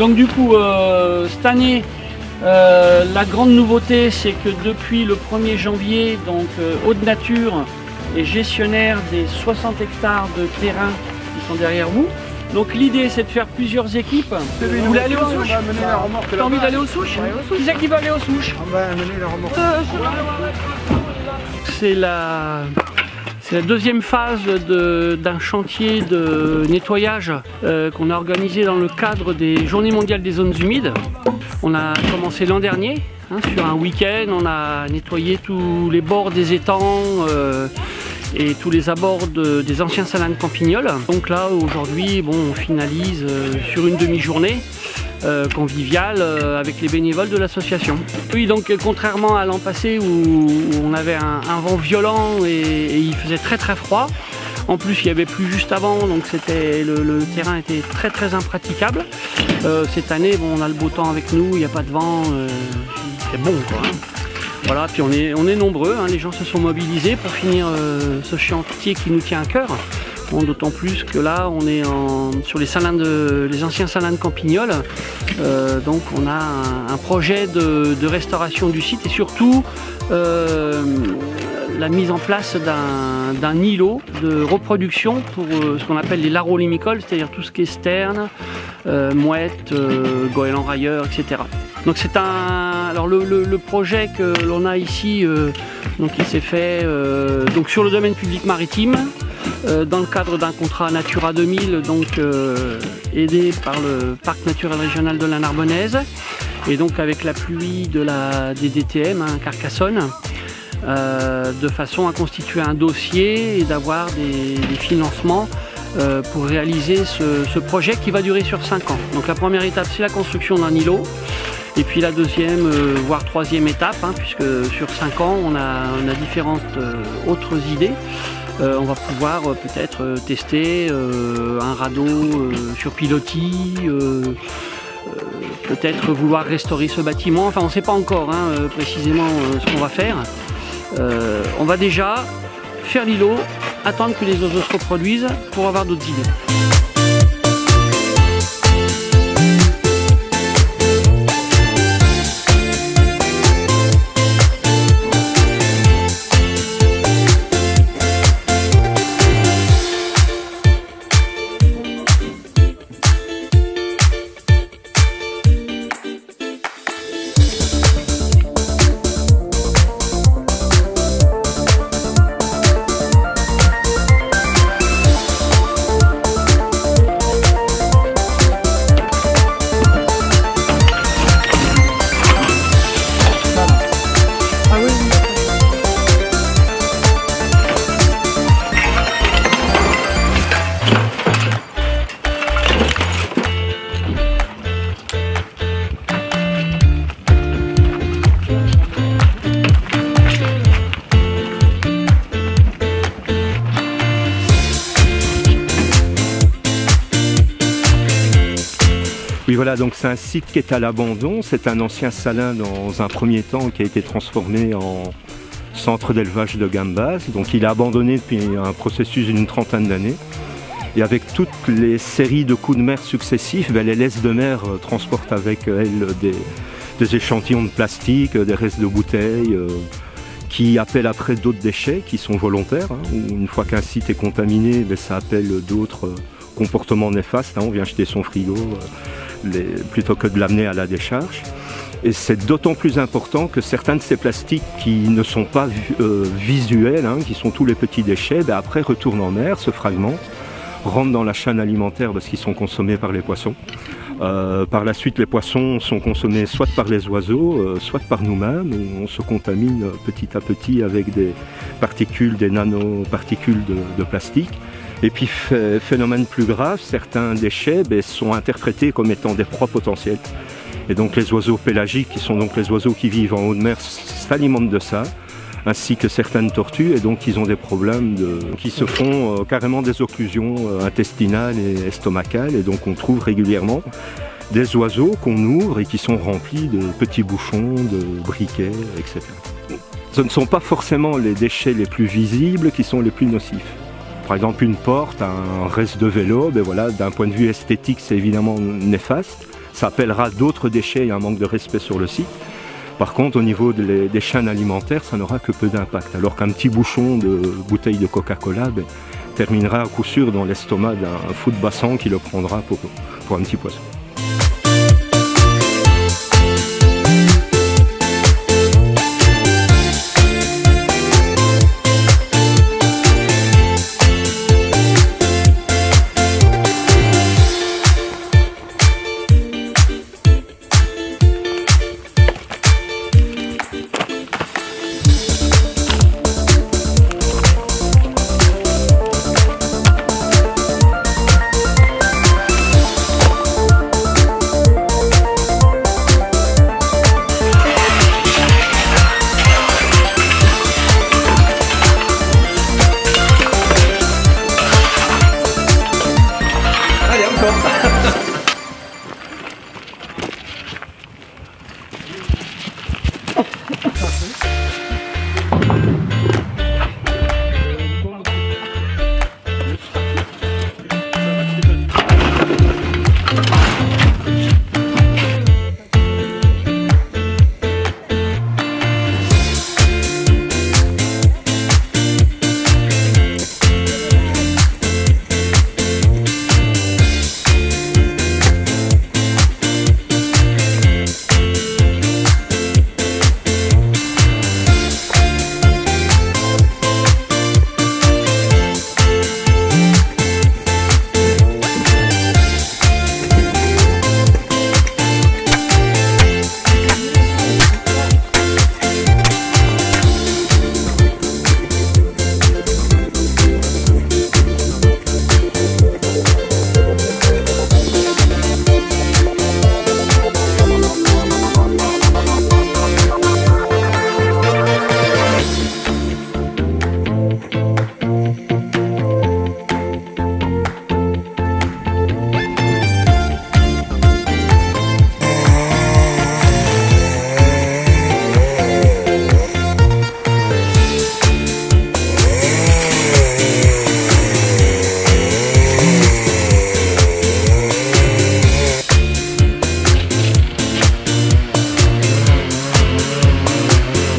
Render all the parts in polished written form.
Donc du coup, cette année, la grande nouveauté, c'est que depuis le 1er janvier, donc Aude Nature est gestionnaire des 60 hectares de terrain qui sont derrière vous. Donc l'idée, c'est de faire plusieurs équipes. Vous voulez aller aux souches? T'as envie d'aller aux souches? Qui c'est qui va aller aux souches? On va amener la remorque. C'est la deuxième phase d'un chantier de nettoyage qu'on a organisé dans le cadre des Journées mondiales des zones humides. On a commencé l'an dernier, sur un week-end, on a nettoyé tous les bords des étangs et tous les abords des anciens salins de Campignols. Donc là, aujourd'hui, on finalise sur une demi-journée conviviale avec les bénévoles de l'association. Oui, donc contrairement à l'an passé où on avait un vent violent et il faisait très très froid, en plus il y avait plu juste avant, donc le terrain était très très impraticable. Cette année, on a le beau temps avec nous, il n'y a pas de vent, c'est bon quoi. Voilà, puis on est nombreux, les gens se sont mobilisés pour finir ce chantier qui nous tient à cœur. Bon, d'autant plus que là on est sur les anciens salins de Campignols, donc on a un projet de restauration du site et surtout la mise en place d'un îlot de reproduction pour ce qu'on appelle les larolimicoles, c'est-à-dire tout ce qui est sterne, mouette, goéland railleur, etc. Donc c'est le projet que l'on a ici, donc il s'est fait donc sur le domaine public maritime, dans le cadre d'un contrat Natura 2000, donc aidé par le parc naturel régional de la Narbonnaise, et donc avec l'appui des DTM, Carcassonne, de façon à constituer un dossier et d'avoir des financements pour réaliser ce projet qui va durer sur 5 ans. Donc la première étape, c'est la construction d'un îlot. Et puis la deuxième, voire troisième étape, puisque sur 5 ans, on a différentes autres idées. On va pouvoir peut-être tester un radeau sur pilotis, peut-être vouloir restaurer ce bâtiment. Enfin, on ne sait pas encore précisément ce qu'on va faire. On va déjà faire l'îlot, attendre que les oiseaux se reproduisent pour avoir d'autres idées. Oui, voilà, donc c'est un site qui est à l'abandon. C'est un ancien salin dans un premier temps qui a été transformé en centre d'élevage de gambas. Donc il est abandonné depuis un processus d'une trentaine d'années. Et avec toutes les séries de coups de mer successifs, les laisses de mer transportent avec elles des échantillons de plastique, des restes de bouteilles, qui appellent après d'autres déchets qui sont volontaires. Une fois qu'un site est contaminé, ça appelle d'autres comportements néfastes. On vient jeter son frigo plutôt que de l'amener à la décharge. Et c'est d'autant plus important que certains de ces plastiques qui ne sont pas visuels, qui sont tous les petits déchets, après retournent en mer, se fragmentent, rentrent dans la chaîne alimentaire parce qu'ils sont consommés par les poissons. Par la suite, les poissons sont consommés soit par les oiseaux, soit par nous-mêmes, où on se contamine petit à petit avec des particules, des nanoparticules de plastique. Et puis, phénomène plus grave, certains déchets sont interprétés comme étant des proies potentielles. Et donc les oiseaux pélagiques, qui sont donc les oiseaux qui vivent en haute mer, s'alimentent de ça, ainsi que certaines tortues, et donc ils ont des problèmes qui se font carrément des occlusions intestinales et estomacales, et donc on trouve régulièrement des oiseaux qu'on ouvre et qui sont remplis de petits bouchons, de briquets, etc. Ce ne sont pas forcément les déchets les plus visibles qui sont les plus nocifs. Par exemple, une porte, un reste de vélo, d'un point de vue esthétique, c'est évidemment néfaste. ça appellera d'autres déchets et un manque de respect sur le site. Par contre, au niveau des chaînes alimentaires, ça n'aura que peu d'impact. Alors qu'un petit bouchon de bouteille de Coca-Cola terminera à coup sûr dans l'estomac d'un fou de bassan qui le prendra pour un petit poisson.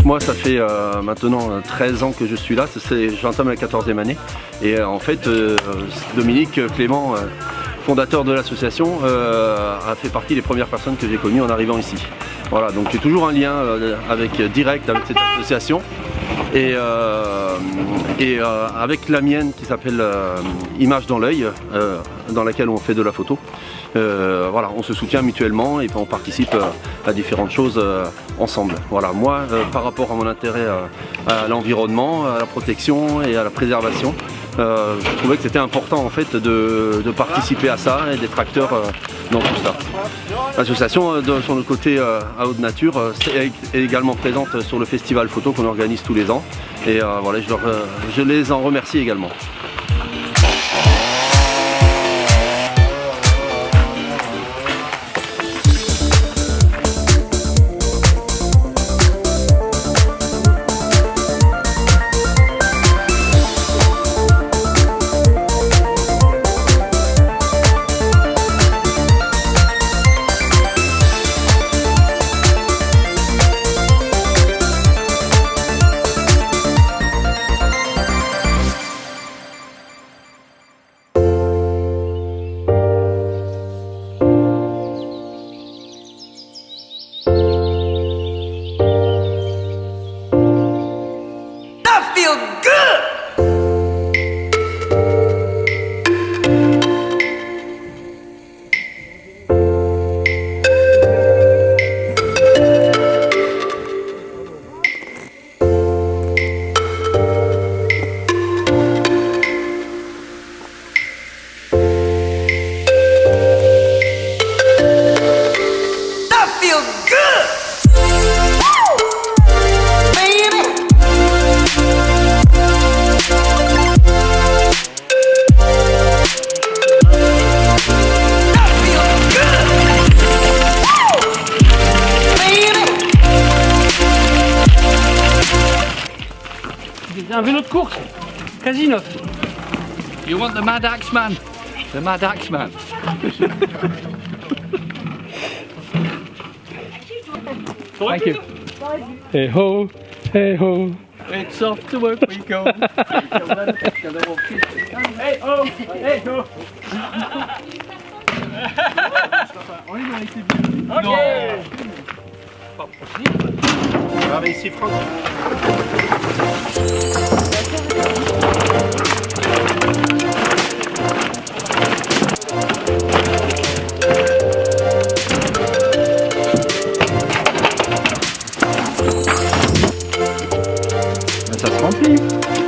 Moi, ça fait maintenant 13 ans que je suis là, j'entame la 14e année. Et en fait, Dominique Clément, fondateur de l'association, a fait partie des premières personnes que j'ai connues en arrivant ici. Voilà, donc j'ai toujours un lien direct avec cette association. Et avec la mienne qui s'appelle Image dans l'œil, dans laquelle on fait de la photo. Voilà, on se soutient mutuellement et on participe à différentes choses ensemble. Voilà, moi, par rapport à mon intérêt à l'environnement, à la protection et à la préservation, je trouvais que c'était important en fait de participer à ça et d'être acteur dans tout ça. L'association, de son côté à Haute Nature, est également présente sur le festival photo qu'on organise tous les ans. Et voilà, je les en remercie également. Un vélo de course, quasi neuf. You want the Mad Axe Man? The Mad Axe Man. Thank you. Hey ho, hey ho. It's off to work we go. Hey ho, hey ho. Allez, ici Franck. Ça se remplit.